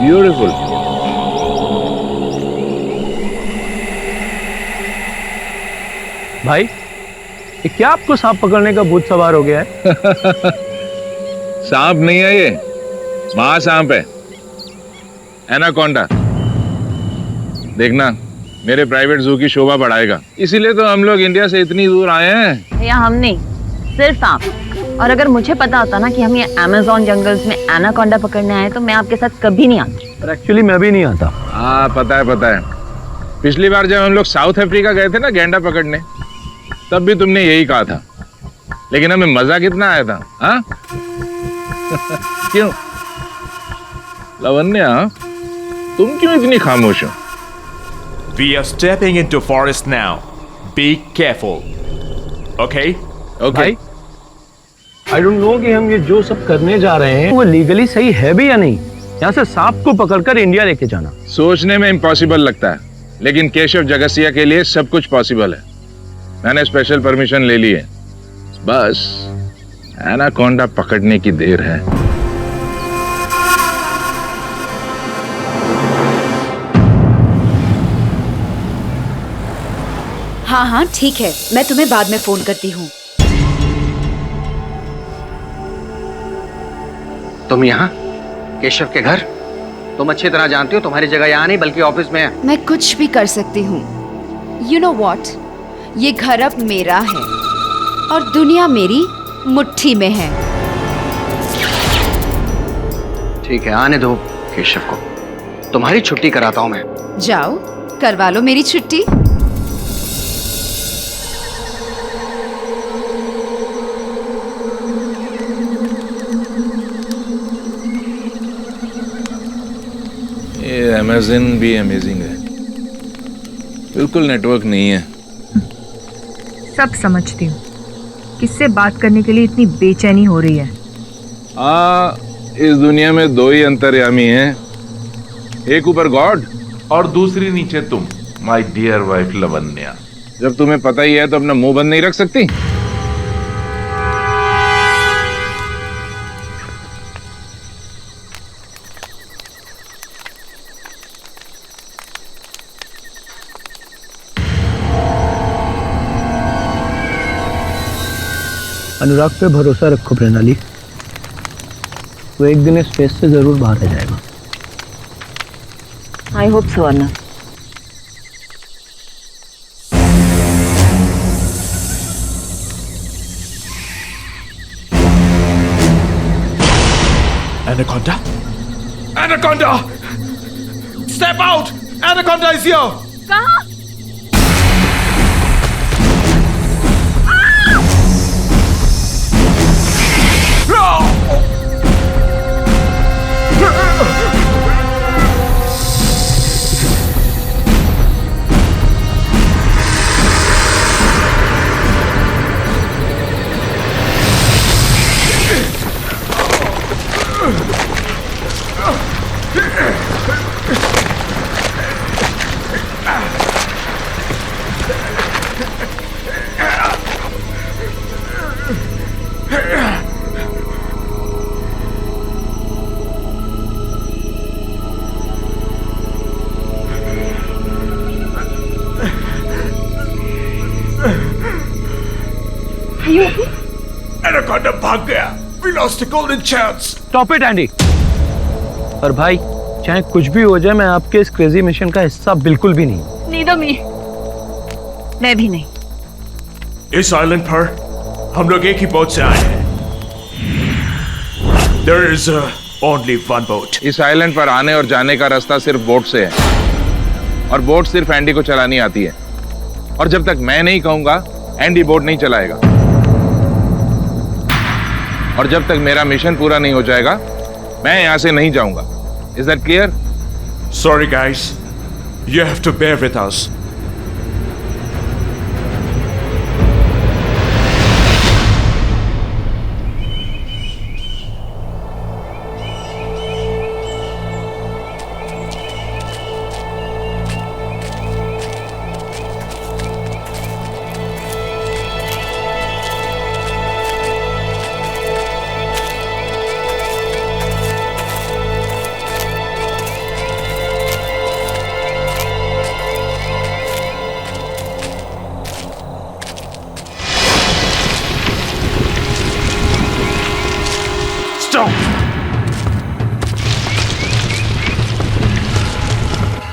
Beautiful. भाई ये क्या आपको सांप पकड़ने का भूत सवार हो गया है? सांप नहीं है ये, महासांप है, एनाकोंडा। देखना मेरे प्राइवेट जू की शोभा बढ़ाएगा, इसीलिए तो हम लोग इंडिया से इतनी दूर आए हैं। भैया हम नहीं, सिर्फ आप। और अगर मुझे पता होता ना कि हम ये अमेज़न जंगल्स में एनाकोंडा पकड़ने आए तो मैं आपके साथ कभी नहीं आती। पर एक्चुअली मैं भी नहीं आता। हाँ पता है। पिछली बार जब हम लोग साउथ अफ्रीका गए थे ना गैंडा पकड़ने, तब भी तुमने यही कहा था, लेकिन हमें मजा कितना आया था। हाँ क्यों लवन्या, तुम क्यों इतनी खामोश हो? We are stepping into forest now. Be careful. Okay? Okay. I don't know कि हम ये जो सब करने जा रहे हैं वो लीगली सही है भी या नहीं। यहाँ से सांप को पकड़कर इंडिया लेके जाना सोचने में इम्पॉसिबल लगता है, लेकिन केशव जगसिया के लिए सब कुछ पॉसिबल है। मैंने स्पेशल परमिशन ले ली है, बस एनाकोंडा पकड़ने की देर है। हाँ ठीक है, मैं तुम्हें बाद में फोन करती हूँ। तुम यहाँ केशव के घर? तुम अच्छी तरह जानती हो तुम्हारी जगह यहाँ नहीं बल्कि ऑफिस में है। मैं कुछ भी कर सकती हूँ। यू नो वॉट, ये घर अब मेरा है और दुनिया मेरी मुट्ठी में है। ठीक है, आने दो केशव को, तुम्हारी छुट्टी कराता हूँ मैं। जाओ करवा लो मेरी छुट्टी। ये अमेज़न भी अमेजिंग है, बिल्कुल नेटवर्क नहीं है। सब समझती हूँ। किससे बात करने के लिए इतनी बेचैनी हो रही है? इस दुनिया में दो ही अंतर्यामी हैं, एक ऊपर गॉड और दूसरी नीचे तुम, माय डियर वाइफ लवन्या। जब तुम्हें पता ही है तो अपना मुंह बंद नहीं रख सकती? अनुराग पे भरोसा रखो प्रणाली, वो एक दिन इस फेस से जरूर बाहर आ जाएगा। I hope so Anna. Anaconda? Anaconda! Step out! Anaconda is here! कहाँ? Anaconda भाग गया! We lost a golden chance! Stop it Andy. और भाई, चाहे कुछ भी हो जाए, मैं आपके इस क्रेजी मिशन का हिस्सा बिल्कुल भी नहीं। नीदर मी। मैं भी नहीं। इस आइलैंड पर हम लोग एक ही बोट से आए हैं। There is only one boat. इस आइलैंड पर आने और जाने का रास्ता सिर्फ बोट से है, और बोट सिर्फ एंडी को चलानी आती है। और जब तक मैं नहीं कहूंगा, एंडी बोट नहीं चलाएगा। और जब तक मेरा मिशन पूरा नहीं हो जाएगा, मैं यहां से नहीं जाऊंगा। Is that clear? Sorry guys, you have to bear with us.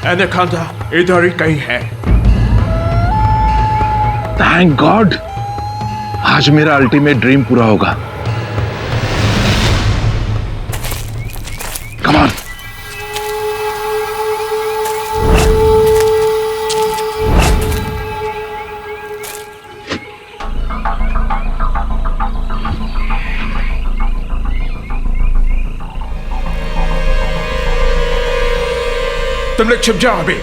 Anaconda इधर ही कहीं है। थैंक गॉड, आज मेरा अल्टीमेट ड्रीम पूरा होगा। Come on. तुम लोग छिप जाओ अभी।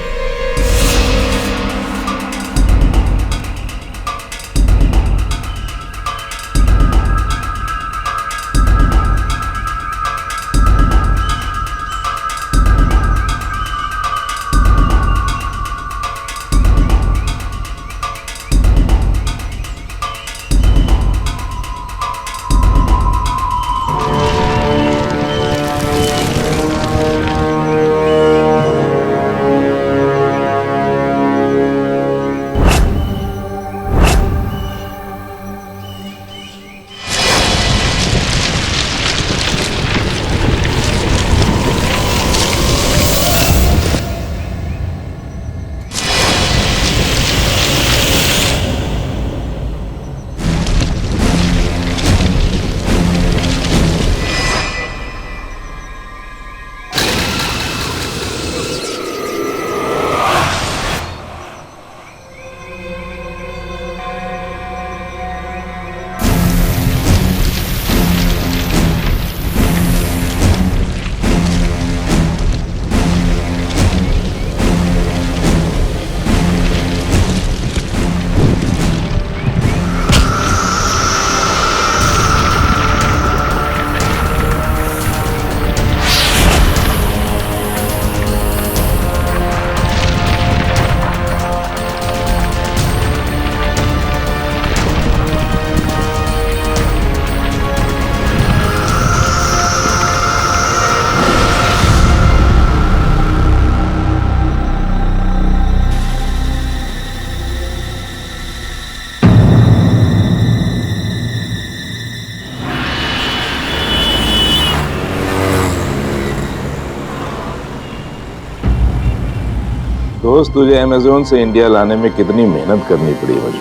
दोस्त, तुझे अमेज़न से इंडिया लाने में कितनी मेहनत करनी पड़ी मुझे।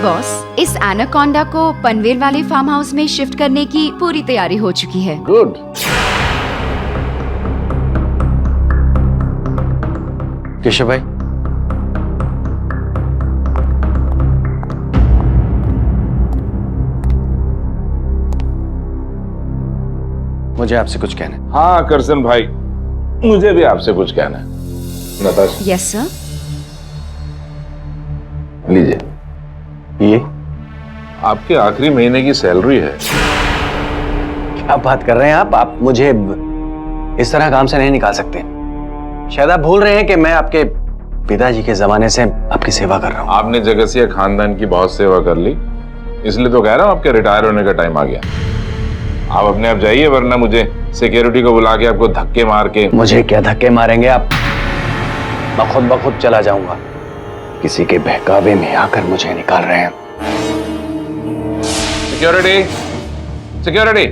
बॉस, इस एनाकोंडा को पनवेल वाले फार्म हाउस में शिफ्ट करने की पूरी तैयारी हो चुकी है। गुड। केशव भाई, मुझे आपसे कुछ कहना है। हाँ करसन भाई, मुझे भी आपसे कुछ कहना है। Natasha, yes sir. लीजिए, ये आपके आखिरी महीने की सैलरी है। क्या बात कर रहे हैं आप मुझे इस तरह काम से नहीं निकाल सकते। शायद आप भूल रहे हैं कि मैं आपके पिताजी के जमाने से आपकी सेवा कर रहा हूँ। आपने जगसिया खानदान की बहुत सेवा कर ली, इसलिए तो कह रहा हूँ आपके रिटायर होने का टाइम आ गया। आप अपने आप जाइए, वरना मुझे सिक्योरिटी को बुला के आपको धक्के मार के। मुझे क्या धक्के मारेंगे आप? मैं खुद चला जाऊंगा। किसी के बहकावे में आकर मुझे निकाल रहे हैं। सिक्योरिटी।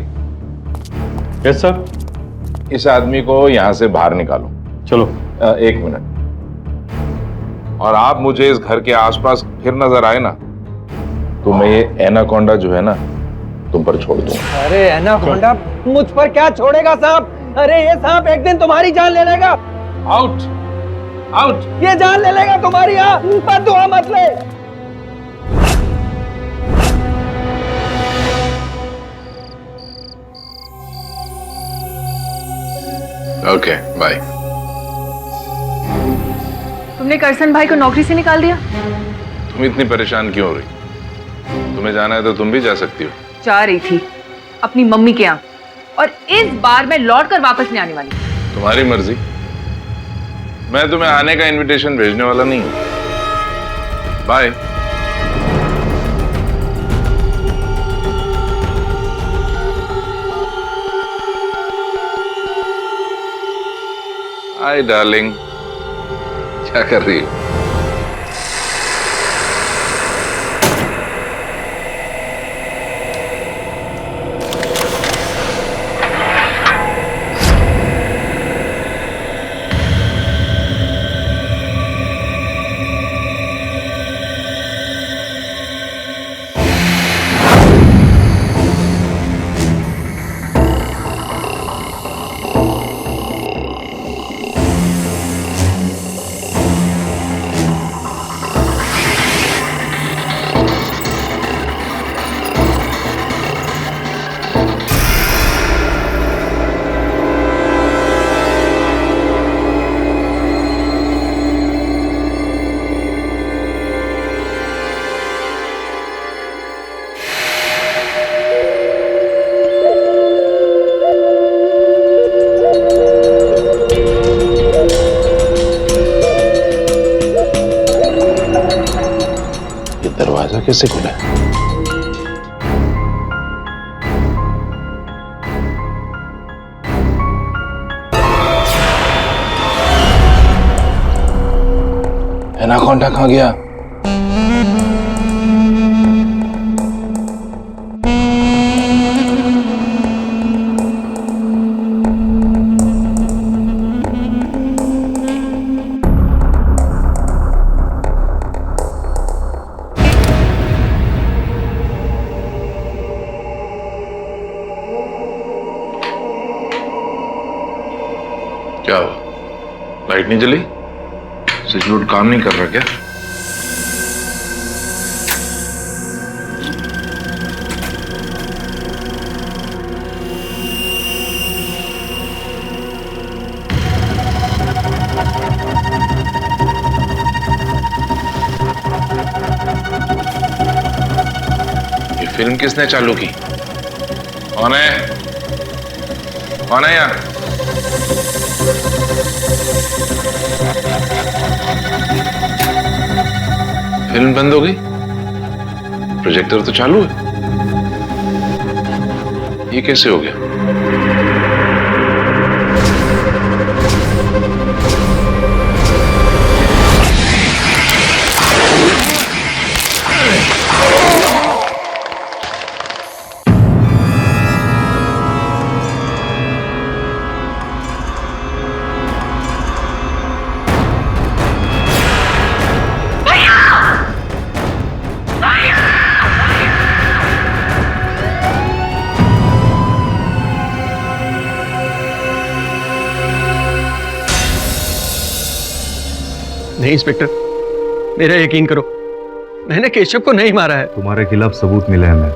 Yes sir. इस आदमी को यहां से बाहर निकालो। चलो। 1 मिनट। और आप मुझे इस घर के आसपास फिर नजर आए ना, तो मैं ये एनाकोंडा जो है ना, तुम पर छोड़ दूंगा। अरे एनाकोंडा मुझ पर क्या छोड़ेगा सांप? अरे ये सांप एक दिन तुम्हारी जान ले लेगा। आउट। ये जान ले लेगा तुम्हारी। बद्दुआ मत ले। Okay bye. तुमने करसन भाई को नौकरी से निकाल दिया? तुम इतनी परेशान क्यों हो रही? तुम्हें जाना है तो तुम भी जा सकती हो। जा रही थी अपनी मम्मी के यहाँ, और इस बार मैं लौट कर वापस नहीं आने वाली। तुम्हारी मर्जी। मैं तुम्हें आने का इनविटेशन भेजने वाला नहीं हूं। बाय। हाय डार्लिंग, क्या कर रही हो? दरवाजा कैसे खुला? एनाकोंडा कहाँ गया? क्या हुआ? लाइट नहीं जली? स्विच बोर्ड काम नहीं कर रहा क्या? ये फिल्म किसने चालू की? कौन है? कौन है यहाँ? फिल्म बंद हो गई, प्रोजेक्टर तो चालू है। ये कैसे हो गया? नहीं इंस्पेक्टर, मेरा यकीन करो, मैंने केशव को नहीं मारा है। तुम्हारे खिलाफ सबूत मिले हमें,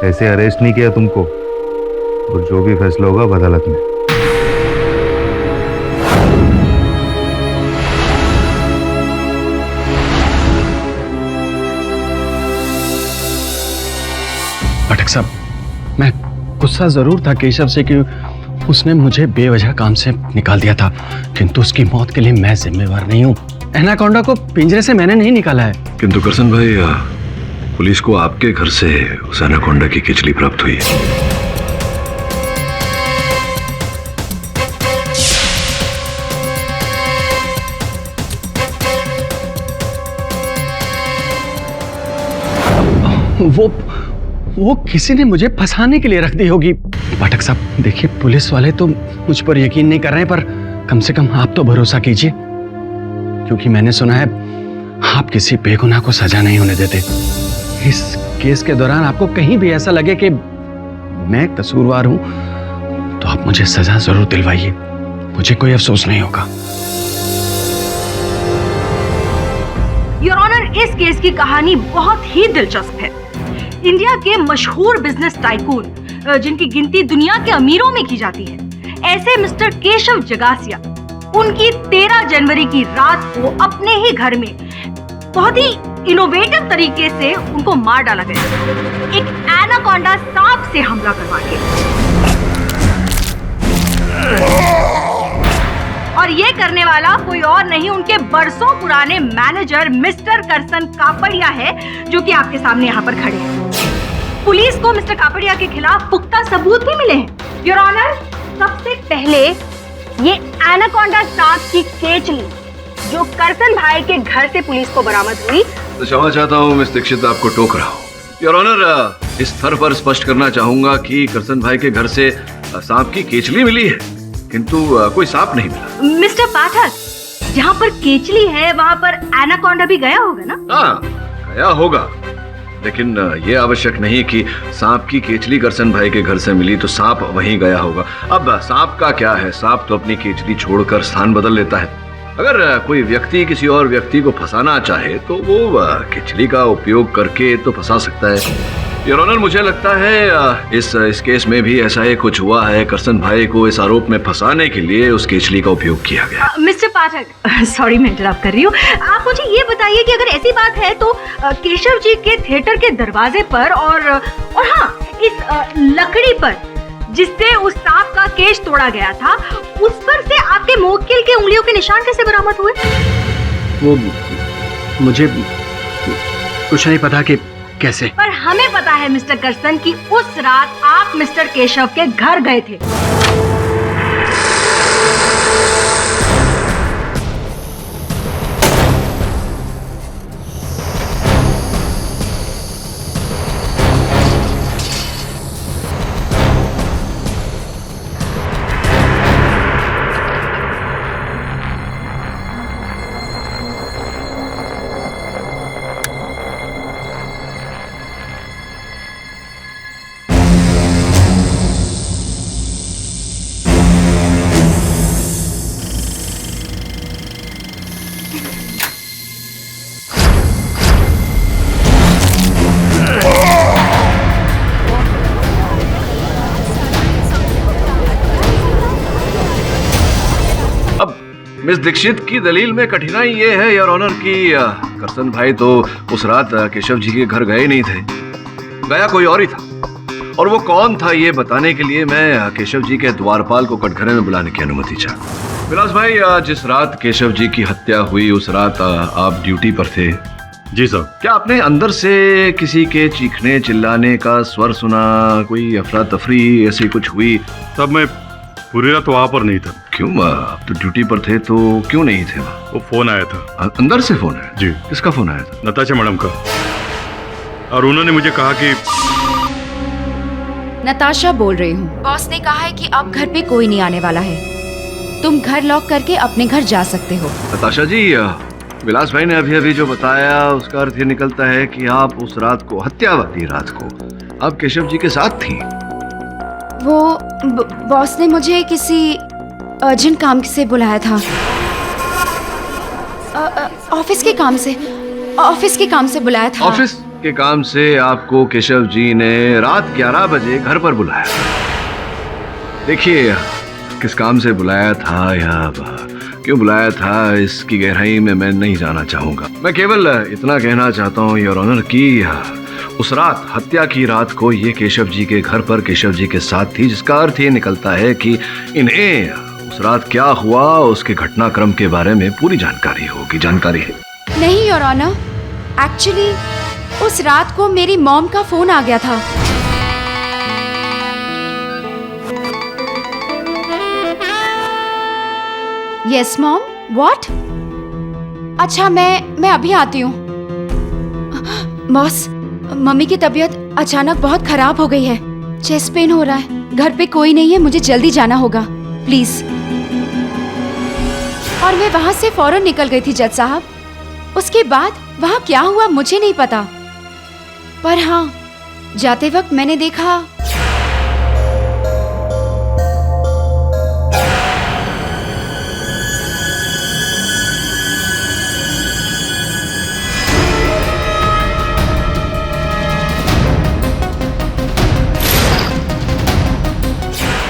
ऐसे अरेस्ट नहीं किया तुमको, और जो भी फैसला होगा अदालत में। पाठक साहब, मैं गुस्सा जरूर था केशव से कि उसने मुझे बेवजह काम से निकाल दिया था, किंतु उसकी मौत के लिए मैं जिम्मेवार नहीं हूँ। एनाकोंडा को पिंजरे से मैंने नहीं निकाला है। किंतु करसन भाई, पुलिस को आपके घर से उस एनाकोंडा की किचली प्राप्त हुई है। वो किसी ने मुझे फंसाने के लिए रख दी होगी। पाठक साहब देखिए, पुलिस वाले तो मुझ पर यकीन नहीं कर रहे हैं, पर कम से कम आप तो भरोसा कीजिए, क्योंकि मैंने सुना है आप किसी बेगुनाह को सजा नहीं होने देते। इस केस के दौरान आपको कहीं भी ऐसा लगे कि मैं कसूरवार हूं, तो आप मुझे सजा जरूर दिलवाइए, मुझे कोई अफसोस नहीं होगा। योर ऑनर, इस केस की कहानी बहुत ही दिलचस्प है। इंडिया के मशहूर बिजनेस टाइकून, जिनकी गिनती दुनिया के अमीरों में की जाती है, ऐसे मिस्टर केशव जगासिया, उनकी 13 जनवरी की रात को अपने ही घर में बहुत ही इनोवेटिव तरीके से उनको मार डाला गया, एक एनाकोंडा सांप से हमला करवा के। और ये करने वाला कोई और नहीं, उनके बरसों पुराने मैनेजर मिस्टर करसन कापड़िया है, जो कि आपके सामने यहाँ पर खड़े हैं। पुलिस को मिस्टर कापड़िया के खिलाफ पुख्ता सबूत भी मिले हैं। योर ऑनर, सबसे पहले ये एनाकोंडा सांप की केचली जो करसन भाई के घर से पुलिस को बरामद हुई। तो क्षमा चाहता हूँ मिस दीक्षित, आपको टोक रहा हूँ। योर ऑनर, इस स्तर पर स्पष्ट करना चाहूंगा कि करसन भाई के घर से सांप की केचली मिली है, किंतु कोई सांप नहीं मिला। मिस्टर पाठक, जहाँ पर केचली है वहाँ पर एनाकोंडा भी गया होगा ना? हाँ, गया होगा, लेकिन ये आवश्यक नहीं कि सांप की केचली करसन भाई के घर से मिली तो सांप वहीं गया होगा। अब सांप का क्या है, सांप तो अपनी केचली छोड़कर स्थान बदल लेता है। अगर कोई व्यक्ति किसी और व्यक्ति को फंसाना चाहे तो वो केचली का उपयोग करके तो फंसा सकता है। योर ऑनर, मुझे लगता है इस केस में भी ऐसा ही कुछ हुआ है। करसन भाई को इस आरोप में फंसाने के लिए उस केचली का उपयोग किया गया। मिस्टर पाठक, सॉरी मैं इंटरप्ट कर रही हूँ, आप मुझे ये बताइए कि अगर ऐसी बात है तो केशव जी के थिएटर के दरवाजे पर और हाँ, इस लकड़ी पर जिससे उस सांप का केश तोड़ा गया था, उस पर से आपके मुवक्किल के उंगलियों के निशान कैसे बरामद हुए? वो मुझे कुछ नहीं पता कि कैसे, पर हमें पता है मिस्टर करसन कि उस रात आप मिस्टर केशव के घर गए थे। मिस दीक्षित की दलील में कठिनाई ये है योर ऑनर कि करसन भाई तो उस रात केशव जी के घर गए नहीं थे, गया कोई और ही था। और वो कौन था ये बताने के लिए मैं केशव जी के द्वारपाल को कटघरे में बुलाने की अनुमति चाह। विलास भाई, जिस रात केशव जी की हत्या हुई उस रात आप ड्यूटी पर थे। जी सर। क्या आपने अंदर से किसी के चीखने चिल्लाने का स्वर सुना? कोई अफरा तफरी ऐसी कुछ हुई? तब मैं पूरी रात वहाँ पर नहीं था। क्यों? आप तो ड्यूटी पर थे तो क्यों नहीं थे वहाँ? वो फोन आया था। अंदर से फोन आया? जी। किसका फोन आया था? नताशा मैडम का, और उन्होंने मुझे कहा कि नताशा बोल रही हूँ, बॉस ने कहा है कि अब घर पे कोई नहीं आने वाला है, तुम घर लॉक करके अपने घर जा सकते हो। नताशा जी, विलास भाई ने अभी अभी जो बताया उसका अर्थ ये निकलता है कि आप उस रात को, हत्या वाली रात को, आप केशव जी के साथ थी। वो बॉस ने मुझे किसी अर्जेंट काम से बुलाया था। ऑफिस के काम से, ऑफिस के काम से बुलाया था। ऑफिस के काम से आपको केशव जी ने रात 11 बजे घर पर बुलाया। देखिए, किस काम से बुलाया था या क्यों बुलाया था, इसकी गहराई में मैं नहीं जाना चाहूंगा। मैं केवल इतना कहना चाहता हूँ योर ऑनर कि उस रात, हत्या की रात को ये केशव जी के घर पर केशव जी के साथ थी, जिसका अर्थ ये निकलता है कि इन्हें उस रात क्या हुआ उसके घटनाक्रम के बारे में पूरी जानकारी है। नहीं योर ऑनर, एक्चुअली उस रात को मेरी मॉम का फोन आ गया था। Yes mom, what? अच्छा, मैं अभी आती हूँ। बॉस, मम्मी की तबीयत अचानक बहुत खराब हो गई है, चेस्ट पेन हो रहा है, घर पे कोई नहीं है, मुझे जल्दी जाना होगा, प्लीज। और मैं वहां से फौरन निकल गई थी जज साहब। उसके बाद वहां क्या हुआ मुझे नहीं पता, पर हाँ, जाते वक्त मैंने देखा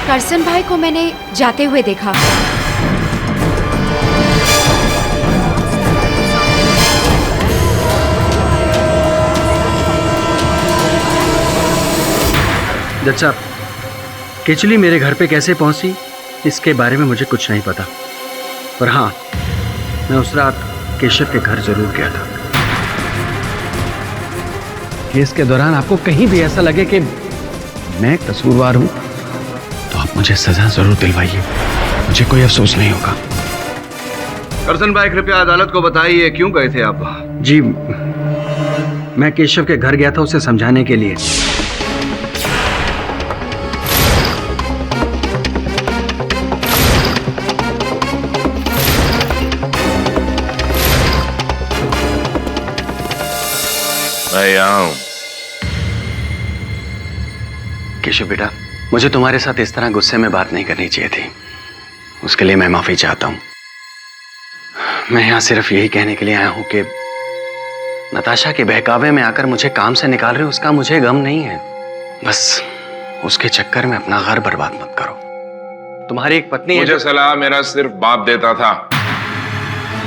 करसन भाई को मैंने जाते हुए देखा। जज साहब, केचली मेरे घर पे कैसे पहुंची इसके बारे में मुझे कुछ नहीं पता, पर हाँ, मैं उस रात केशव के घर जरूर गया था। केस के दौरान आपको कहीं भी ऐसा लगे कि मैं कसूरवार हूं तो आप मुझे सजा जरूर दिलवाइए, मुझे कोई अफसोस नहीं होगा। करसन भाई, कृपया अदालत को बताइए क्यों गए थे आप? जी, मैं केशव के घर गया था उसे समझाने के लिए। मैं यहाँ हूं। केशव बेटा, मुझे तुम्हारे साथ इस तरह गुस्से में बात नहीं करनी चाहिए थी, उसके लिए मैं माफी चाहता हूं। मैं यहाँ सिर्फ यही कहने के लिए आया हूं कि नताशा के बहकावे में आकर मुझे काम से निकाल रहे हो, उसका मुझे गम नहीं है। बस उसके चक्कर में अपना घर बर्बाद मत करो। तुम्हारी एक पत्नी है। मुझे सलाह मेरा सिर्फ बाप देता था,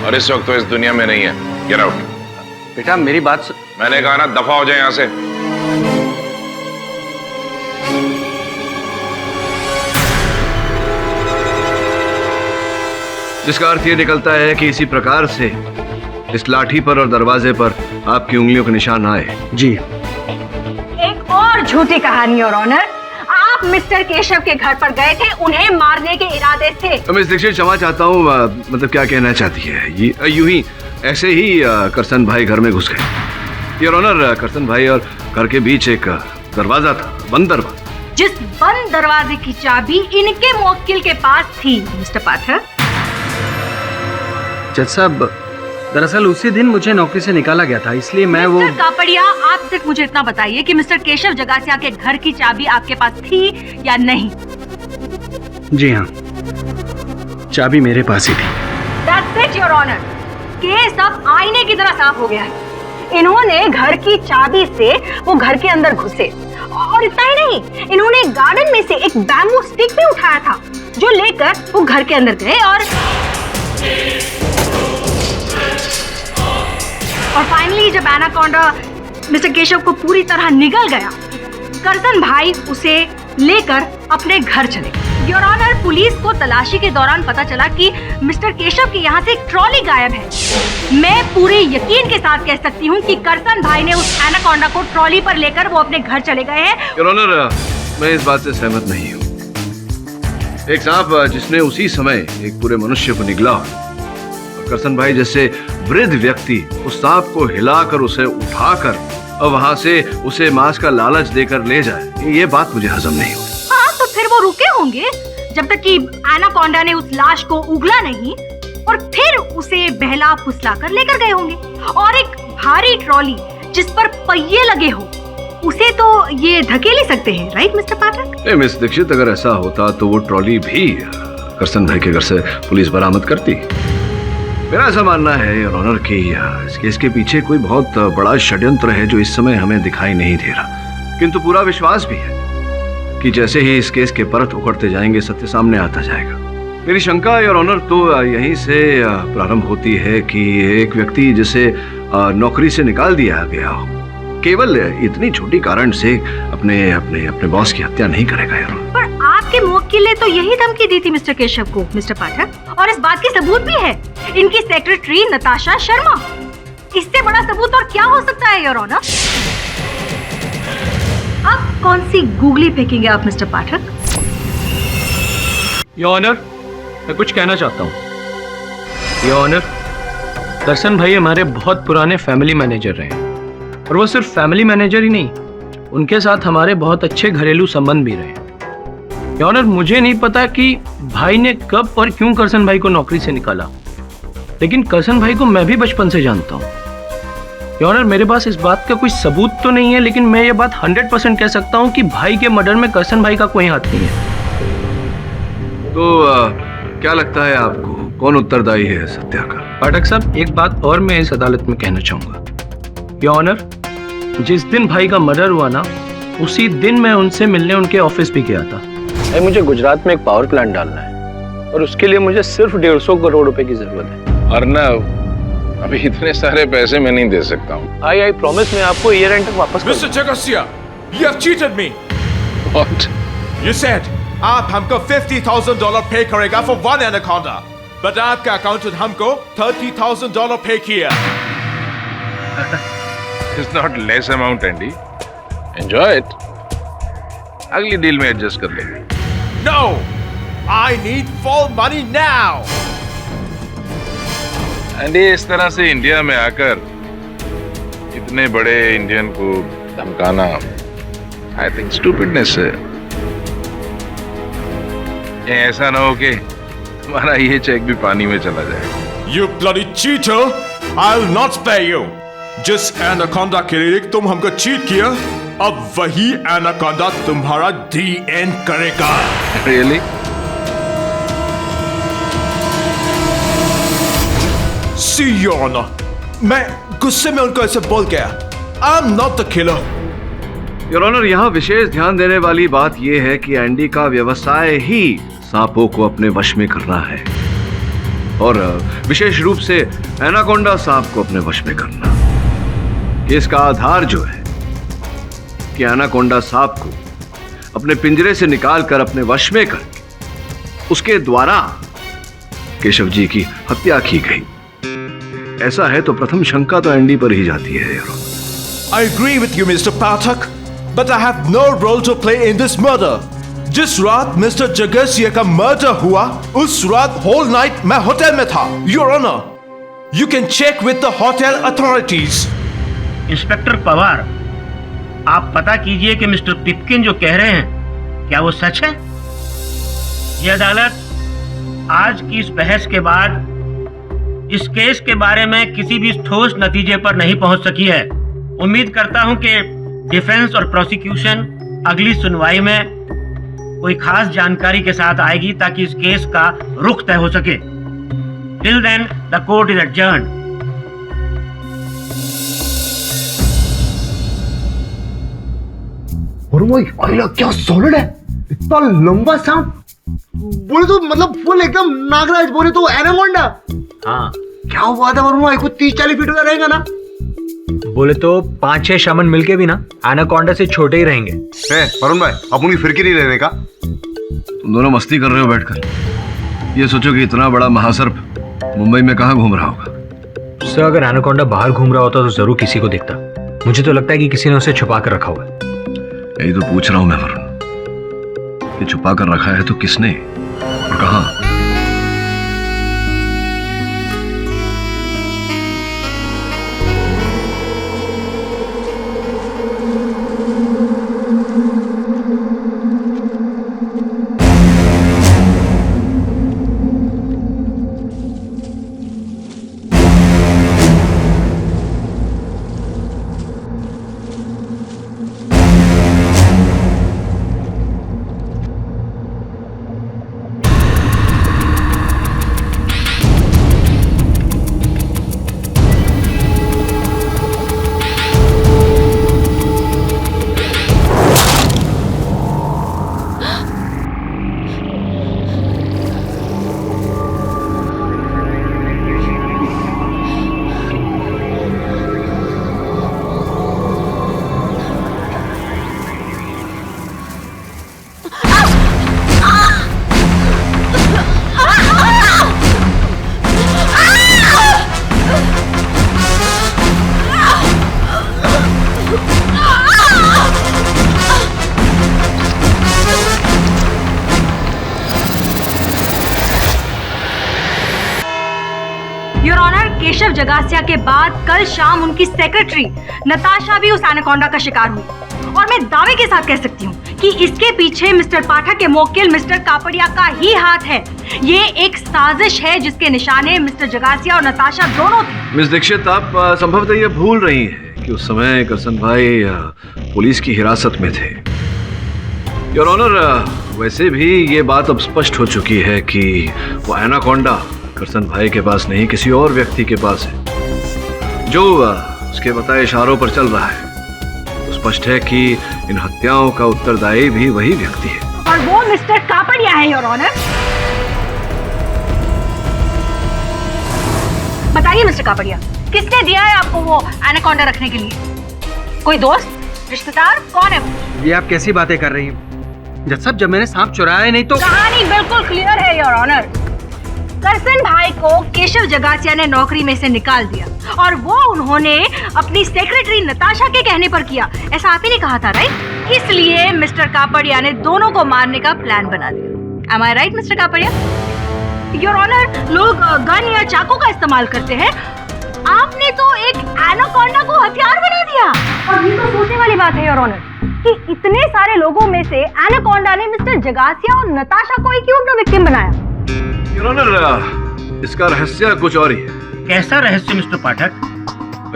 और इस वक्त तो इस दुनिया में नहीं है। Get out. बेटा मेरी बात मैंने कहा ना, दफा हो जाए यहां से। जिसका अर्थ ये निकलता है कि इसी प्रकार से इस लाठी पर और दरवाजे पर आपकी उंगलियों के निशान आए। जी। एक और झूठी कहानी योर ऑनर, आप मिस्टर केशव के घर पर गए थे उन्हें मारने के इरादे से। मिस दीक्षित, क्षमा चाहता हूँ, मतलब क्या कहना चाहती है? ये यूं ही ऐसे ही करसन भाई घर में घुस गए। योर ऑनर, करसन भाई और घर के बीच एक दरवाजा था, बंद दरवाजा। जिस बंद दरवाजे की चाबी इनके मुवक्किल के पास थी मिस्टर पाठक। जज साहब, दरअसल उसी दिन मुझे नौकरी से निकाला गया था, इसलिए मैं वो। मिस्टर कापड़िया, आप सिर्फ मुझे इतना बताइए कि मिस्टर केशव जगासिया के घर की चाबी आपके पास थी या नहीं? जी हाँ, चाबी मेरे पास ही थी। That's it, your honour. Case अब आईने की तरह साफ हो गया है। इन्होंने घर की चाबी से वो घर के अंदर घुसे, और इतना ही नहीं, इन्होंने गार्डन में से एक बैम्बू स्टिक भी उठाया था, जो लेकर वो घर के अंदर गए और फाइनली जब एनाकोंडा मिस्टर केशव को पूरी तरह निगल गया, करसन भाई उसे लेकर अपने घर चले गए। योर ऑनर, पुलिस को तलाशी के दौरान पता चला कि मिस्टर केशव के यहाँ से एक ट्रॉली गायब है। मैं पूरे यकीन के साथ कह सकती हूँ कि करसन भाई ने उस एनाकोंडा को ट्रॉली पर लेकर वो अपने घर चले गए हैं। योर ऑनर, मैं इस बात से सहमत नहीं हूँ। एक सांप जिसने उसी समय एक पूरे मनुष्य को निगला, करसन भाई जैसे वृद्ध व्यक्ति उस सांप को हिलाकर उसे उठाकर और वहां से उसे मांस का लालच देकर ले जाए, ये बात मुझे हजम नहीं हुई। हाँ, तो फिर वो रुके होंगे जब तक कि एनाकोंडा ने उस लाश को उगला नहीं, और फिर उसे बहला फुसला कर लेकर गए होंगे। और एक भारी ट्रॉली जिस पर पहिए लगे हो, उसे तो ये धकेल ही सकते हैं, राइट मिस्टर पाठक? मिस दीक्षित, अगर ऐसा होता तो वो ट्रॉली भी करसन भाई के घर से पुलिस बरामद करती। मेरा ऐसा मानना है योर ऑनर कि इस केस के पीछे कोई बहुत बड़ा षड्यंत्र है जो इस समय हमें दिखाई नहीं दे रहा, किंतु पूरा विश्वास भी है कि जैसे ही इस केस के परत उखड़ते जाएंगे सत्य सामने आता जाएगा। मेरी शंका योर ऑनर तो यहीं से प्रारंभ होती है कि एक व्यक्ति जिसे नौकरी से निकाल दिया गया हो केवल इतनी छोटी कारण से अपने अपने अपने बॉस की हत्या नहीं करेगा यार। पर आपके मुवक्किल ने तो यही धमकी दी थी मिस्टर केशव को मिस्टर पाठक, और इस बात की सबूत भी है, इनकी सेक्रेटरी नताशा शर्मा। इससे बड़ा सबूत और क्या हो सकता है योर ऑनर? अब कौन सी गूगली फेंकेंगे आप मिस्टर पाठक? योर ऑनर, मैं कुछ कहना चाहता हूँ। योर ऑनर, दर्शन भाई हमारे बहुत पुराने फैमिली मैनेजर रहे हैं, और वो सिर्फ फैमिली मैनेजर ही नहीं, उनके साथ हमारे बहुत अच्छे घरेलू संबंध भी रहे। योर ऑनर, मुझे नहीं पता कि भाई ने कब और क्यों करसन भाई को नौकरी से निकाला, लेकिन करसन भाई को मैं भी बचपन से जानता हूँ। योर ऑनर, मेरे पास इस बात का कोई सबूत तो नहीं है, लेकिन मैं ये बात 100% कह सकता हूँ कि भाई के मर्डर में करसन भाई का कोई हाथ नहीं है। तो क्या लगता है आपको कौन उत्तरदायी है इस हत्या का? पाठक साहब, एक बात और मैं इस अदालत में कहना चाहूंगा। योर ऑनर, जिस दिन भाई का मर्डर हुआ ना, उसी दिन मैं उनसे मिलने उनके ऑफिस भी गया था। मुझे गुजरात में एक पावर प्लांट डालना है, और उसके लिए मुझे सिर्फ 150 करोड़ रुपए की जरूरत है। अर्नव, अभी इतने सारे पैसे मैं नहीं दे सकता हूँ। आई प्रॉमिस मैं आपको ईयर एंड तक वापस Mr. Jagasia, you have cheated me. What? You said आप हमको $50,000 पे करेगा for one anaconda, but आपका अकाउंटेंट हमको $30,000 पे किया। It's not less amount, Andy. Enjoy it. अगली डील में एडजस्ट कर लेंगे। No, I need full money now. Andy, इस तरह से इंडिया में आकर इतने बड़े इंडियन को धमकाना, आई थिंक स्टूपिडनेस है। ऐसा ना हो कि तुम्हारा ये चेक भी पानी में चला जाए। You bloody cheater! I'll not spare you. जिस एनाकोंडा के लिए तुम हमको चीट किया, अब वही एनाकोंडा तुम्हारा दी एंड करेगा। Really? See your honor, मैं गुस्से में उनको ऐसे बोल गया। I'm not the killer. Your honour, यहाँ विशेष ध्यान देने वाली बात यह है कि एंडी का व्यवसाय ही सांपों को अपने वश में करना है, और विशेष रूप से एनाकोंडा सांप को अपने वश में करना। केस का आधार जो है कि एनाकोंडा सांप को अपने पिंजरे से निकालकर अपने वश में कर उसके द्वारा केशव जी की हत्या की गई, ऐसा है तो प्रथम शंका तो एंडी पर ही जाती है। I agree with you, Mr. Pathak, but I have no role to play in this murder. जिस रात मिस्टर जगसिया का मर्डर हुआ, उस रात होल नाइट मैं होटल में था। Your Honor, you can check with the hotel authorities. Inspector Pawar, आप पता कीजिए कि मिस्टर पिपकिन जो कह रहे हैं क्या वो सच है। यह अदालत आज की इस बहस के बाद इस केस के बारे में किसी भी ठोस नतीजे पर नहीं पहुंच सकी है। उम्मीद करता हूं कि डिफेंस और प्रोसिक्यूशन अगली सुनवाई में कोई खास जानकारी के साथ आएगी ताकि इस केस का रुख तय हो सके। Till then the court is adjourned. और वो क्या सॉलिड है, इतना लंबा सांप। बोले तो मतलब फुल एकदम नागराज, बोले तो एनाकोंडा। हाँ, क्या हुआ था वरुण भाई को? 30-40 फीट का रहेगा ना? बोले तो 5-6 शामन मिलके भी ना एनाकोंडा से छोटे ही रहेंगे। वरुण भाई, अपनी फिरकी नहीं लेने का। तुम दोनों मस्ती कर रहे हो बैठकर। ये सोचो कि इतना बड़ा महासर्प मुंबई में कहाँ घूम रहा होगा। सर, अगर एनाकोंडा बाहर घूम रहा होता तो जरूर किसी को दिखता। मुझे तो लगता है कि किसी ने उसे छुपा कर रखा हुआ है। यही तो पूछ रहा हूं मैं वरुण, कि छुपा कर रखा है तो किसने और कहां? योर ऑनर, केशव जगासिया के बाद कल शाम उनकी सेक्रेटरी नताशा भी उस एनाकोंडा का शिकार हुई। और मैं दावे के साथ कह सकती हूँ कि इसके पीछे मिस्टर पाठक के मोक्किल मिस्टर कापड़िया का ही हाथ है। ये एक साजिश है जिसके निशाने मिस्टर जगासिया और नताशा दोनों थे। मिस दीक्षित, आप संभवतः ये भूल रही हैं कि उस समय करसन भाई पुलिस की हिरासत में थे। योर ऑनर, वैसे भी ये बात अब स्पष्ट हो चुकी है कि वो एनाकोंडा करसन भाई के पास नहीं, किसी और व्यक्ति के पास है जो उसके बताए इशारों पर चल रहा है। तो स्पष्ट है कि इन हत्याओं का उत्तरदायी भी वही व्यक्ति है, और वो मिस्टर कापड़िया है। योर ऑनर, बताइए मिस्टर कापड़िया, किसने दिया है आपको वो एनाकोंडा रखने के लिए? कोई दोस्त, रिश्तेदार, कौन है वो? ये आप कैसी बातें कर रही हैं? जज साहब, जब मैंने सांप चुराया नहीं तो कहानी बिल्कुल क्लियर है योर ऑनर। करसन भाई को केशव जगासिया ने नौकरी में से निकाल दिया और वो उन्होंने अपनी सेक्रेटरी नताशा के कहने पर किया। ऐसा आप ही ने कहा था, राइट? इसलिए मिस्टर कापड़िया ने दोनों को मारने का प्लान बना दिया। Am I right, mister Kapadia? Your honour, लोग गन या चाकू का इस्तेमाल करते हैं, आपने तो एक एनाकोंडा को हथियार बना दिया। और ये तो सोचने वाली बात है योर ऑनर कि इतने सारे लोगों में से एनाकोंडा ने मिस्टर जगासिया और नताशा को ही क्यों अपना विक्टिम बनाया? योर ऑनर, इसका रहस्य कुछ और ही है। कैसा रहस्य मिस्टर पाठक?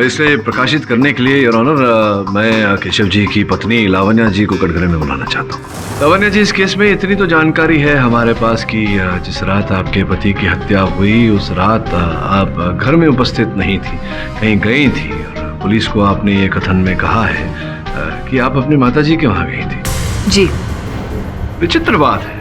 इसे प्रकाशित करने के लिए योर ऑनर मैं केशव जी की पत्नी लावण्या जी को कटघरे में बुलाना चाहता हूँ। लावण्या जी, इस केस में इतनी तो जानकारी है हमारे पास कि जिस रात आपके पति की हत्या हुई उस रात आप घर में उपस्थित नहीं थी, कहीं गई थी। और पुलिस को आपने ये कथन में कहा है कि आप अपनी माताजी के वहाँ गई थी। जी। विचित्र बात है,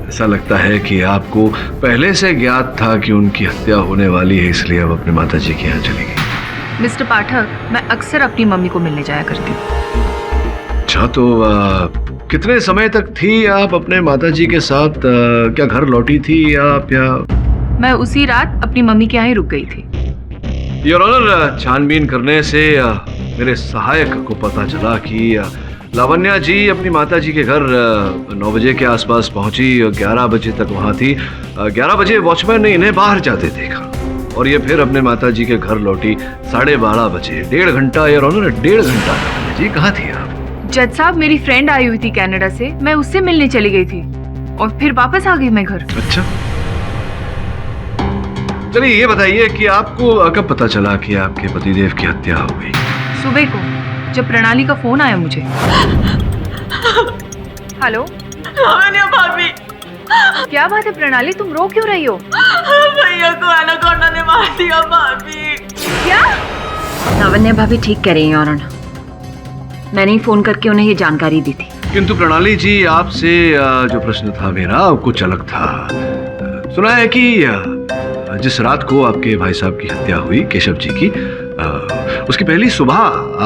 ऐसा लगता है कि आपको पहले से ज्ञात था कि उनकी हत्या होने वाली है, इसलिए आप अपनी माताजी के यहाँ चली गई। मिस्टर पाठक, मैं अक्सर अपनी मम्मी को मिलने जाया करती हूँ। अच्छा, तो कितने समय तक थी आप अपने माताजी के साथ? क्या घर लौटी थी आप या? मैं उसी रात अपनी मम्मी के यहाँ ही रुक गई थी। योर ऑनर, छानबीन करने से मेरे सहायक को पता चला कि लावण्या जी अपनी माताजी के घर 9 बजे के आसपास पहुंची और 11 बजे तक वहां थी। 11 बजे वॉचमैन ने इन्हें बाहर जाते देखा और ये फिर अपने माताजी के घर लौटी 12:30 बजे। 1.5 घंटा योर ऑनर, 1.5 घंटा। जी, कहाँ थी आप? जज साहब, मेरी फ्रेंड आई हुई थी कनाडा से, मैं उससे मिलने चली गई थी और फिर वापस आ गई मैं घर। अच्छा, चलिए ये बताइए कि आपको कब पता चला कि आपके पतिदेव की हत्या हो गई? सुबह को, जब प्रणाली का फोन आया मुझे। हेलो भाभी, क्या बात है प्रणाली, तुम रो क्यों रही हो? भैया को एनाकोंडा ने मार दिया भाभी। क्या? लावण्या भाभी ठीक कह रही हैं और मैंने ही फोन करके उन्हें ये जानकारी दी थी। किंतु प्रणाली जी, आपसे जो प्रश्न था मेरा कुछ अलग था। सुना है कि जिस रात को आपके भाई साहब की हत्या हुई केशव जी की, उसकी पहली सुबह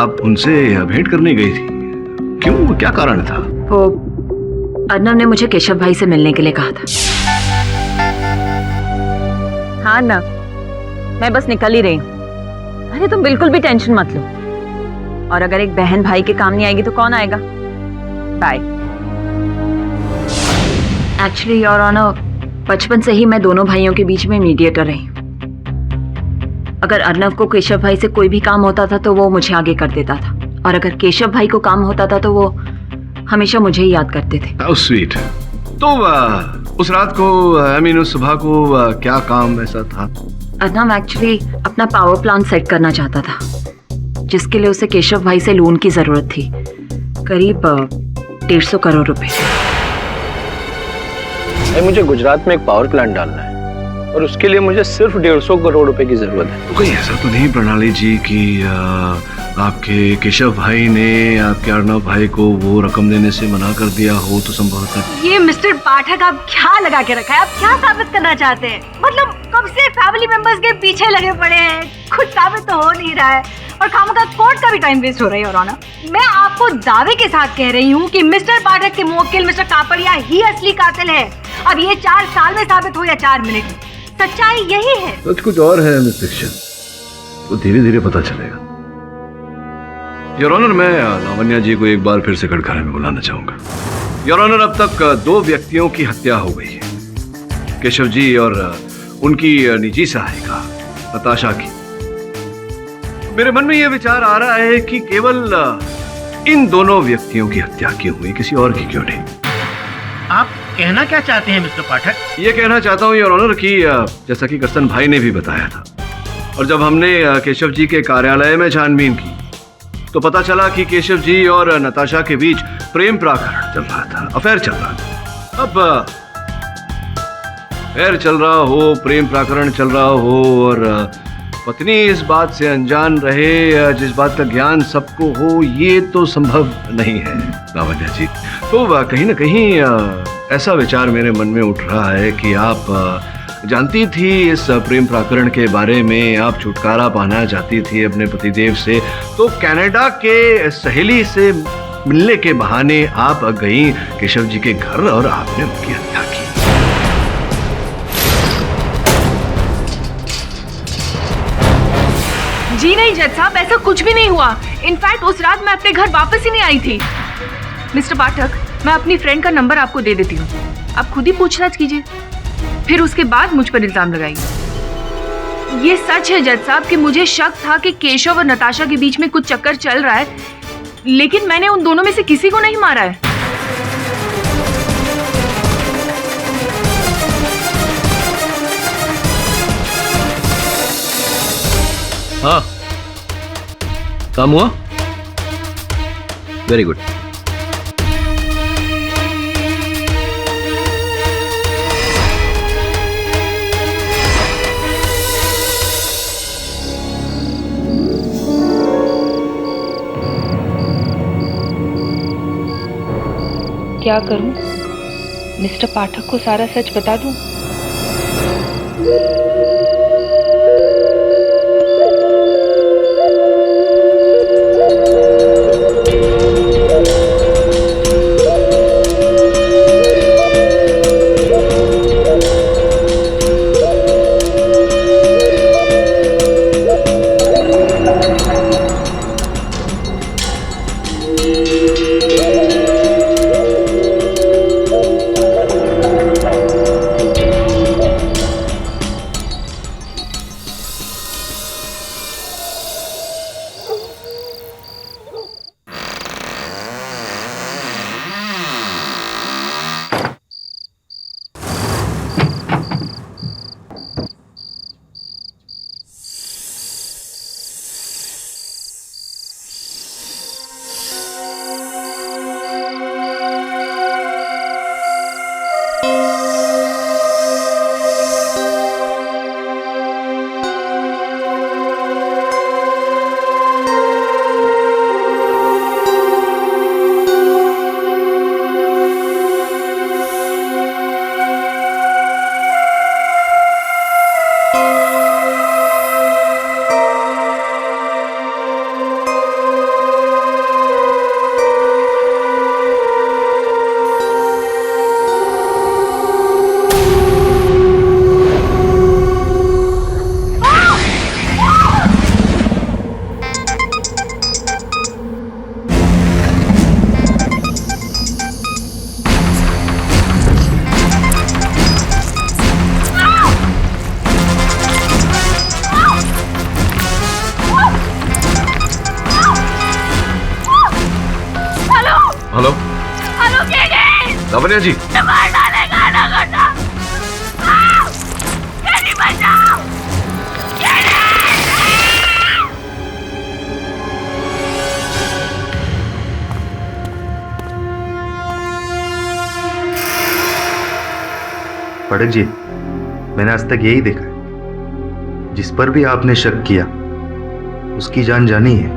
आप उनसे भेंट करने गई थी। क्यों, क्या कारण था? वो अर्नव ने मुझे केशव भाई से मिलने के लिए कहा था। हाँ ना, मैं बस निकल ही रही हूँ। अरे तुम बिल्कुल भी टेंशन मत लो, और अगर एक बहन भाई के काम नहीं आएगी तो कौन आएगा? बाय। एक्चुअली योर ऑनर, बचपन से ही मैं दोनों भाइयों के बीच में मीडिएटर रही हूँ। अगर अर्नव को केशव भाई से कोई भी काम होता था तो वो मुझे आगे कर देता था, और अगर केशव भाई को काम होता था तो वो हमेशा मुझे ही याद करते थे। How sweet। तो उस रात को उस सुबह को क्या काम ऐसा था? अर्नव एक्चुअली अपना पावर प्लांट सेट करना चाहता था, जिसके लिए उसे केशव भाई से लोन की जरूरत थी, करीब 150 करोड़ रुपए। मुझे गुजरात में एक पावर प्लांट डालना है और उसके लिए मुझे सिर्फ 150 करोड़ रुपए की जरूरत है। तो कोई ऐसा तो नहीं प्रणाली जी कि आपके केशव भाई ने आपके अर्नव भाई को वो रकम देने से मना कर दिया हो? तो संभवतः ये मिस्टर पाठक आप क्या लगा के रखा है? आप क्या साबित करना चाहते हैं? मतलब कब से फैमिली मेंबर्स के पीछे लगे पड़े हैं, कुछ साबित तो हो नहीं रहा है और खामखा कोर्ट का भी टाइम वेस्ट हो रहा है। और ना, मैं आपको दावे के साथ कह रही हूँ कि मिस्टर पाठक के मुवक्किल मिस्टर कापड़िया ही असली कातिल है। अब ये 4 साल में साबित हो या 4 मिनट में, सच्चाई यही है। सच कुछ और है मिस दीक्षित, तो धीरे धीरे पता चलेगा। योर ऑनर, मैं लावण्या जी को एक बार फिर से कटघरे में बुलाना चाहूंगा। योर ऑनर, अब तक 2 व्यक्तियों की हत्या हो गई है, केशव जी और उनकी निजी सहायिका नताशा की। मेरे मन में यह विचार आ रहा है कि केवल इन दोनों व्यक्तियों की हत्या क्यों हुई, किसी और की क्यों नहीं। आप कहना क्या चाहते हैं मिस्टर पाठक? ये कहना चाहता हूँ योर ऑनर कि जैसा कि करसन भाई ने भी बताया था, और जब हमने केशव जी के कार्यालय में छानबीन की तो पता चला कि केशव जी और नताशा के बीच प्रेम प्राकरण चल रहा था, अफेयर चल रहा था। अब अफेयर चल रहा हो, प्रेम प्राकरण चल रहा हो और पत्नी इस बात से अनजान रहे, जिस बात का ज्ञान सबको हो, ये तो संभव नहीं है लावण्या जी। तो कहीं ना कहीं ऐसा विचार मेरे मन में उठ रहा है कि आप जानती थी इस प्रेम प्रकरण के बारे में, आप छुटकारा पाना चाहती थी अपने पतिदेव से, तो कनाडा के सहेली से मिलने के बहाने आप गई केशव जी के घर और आपने उनकी हत्या की। जी नहीं जज साहब, ऐसा कुछ भी नहीं हुआ। इनफैक्ट उस रात मैं अपने घर वापस ही नहीं आई थी। मिस्टर पाठक, मैं अपनी फ्रेंड का नंबर आपको दे देती हूँ, आप खुद ही पूछताछ कीजिए, फिर उसके बाद मुझ पर इल्जाम लगाइए। ये सच है जज साहब कि मुझे शक था कि केशव और नताशा के बीच में कुछ चक्कर चल रहा है, लेकिन मैंने उन दोनों में से किसी को नहीं मारा है। हाँ, काम हुआ? Very good. क्या करूं? मिस्टर पाठक को सारा सच बता दूं? हेलो लावण्या जी, पाठक जी, मैंने आज तक यही देखा है, जिस पर भी आपने शक किया उसकी जान जानी है।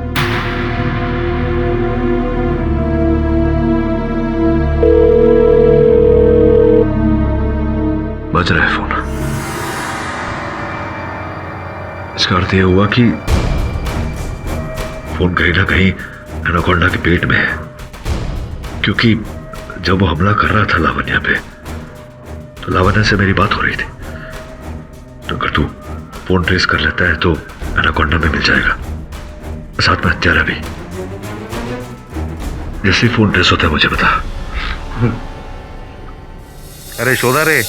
बज रहा है फोन। इसका अर्थ यह हुआ कि फोन कहीं ना कहीं एनाकोंडा के पेट में है, क्योंकि जब वो हमला कर रहा था लावण्या पे, तो लावण्या से मेरी बात हो रही थी। तो अगर तू फोन ट्रेस कर लेता है तो एनाकोंडा में मिल जाएगा, साथ में हत्यारा भी। जैसे ही फोन ट्रेस होता है मुझे बता। अरे शोधा रे,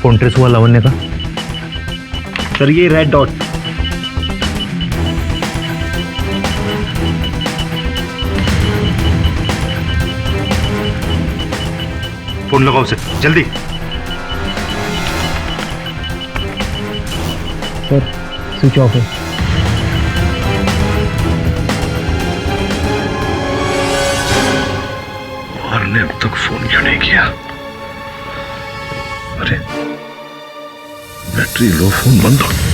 फोन ट्रेस हुआ लावण्य का? सर ये रेड डॉट। फोन लगाओ उसे जल्दी। सर स्विच ऑफ है। कुमार ने अब तक फोन क्यों नहीं किया? अरे बैटरी लो, फोन बंद हो।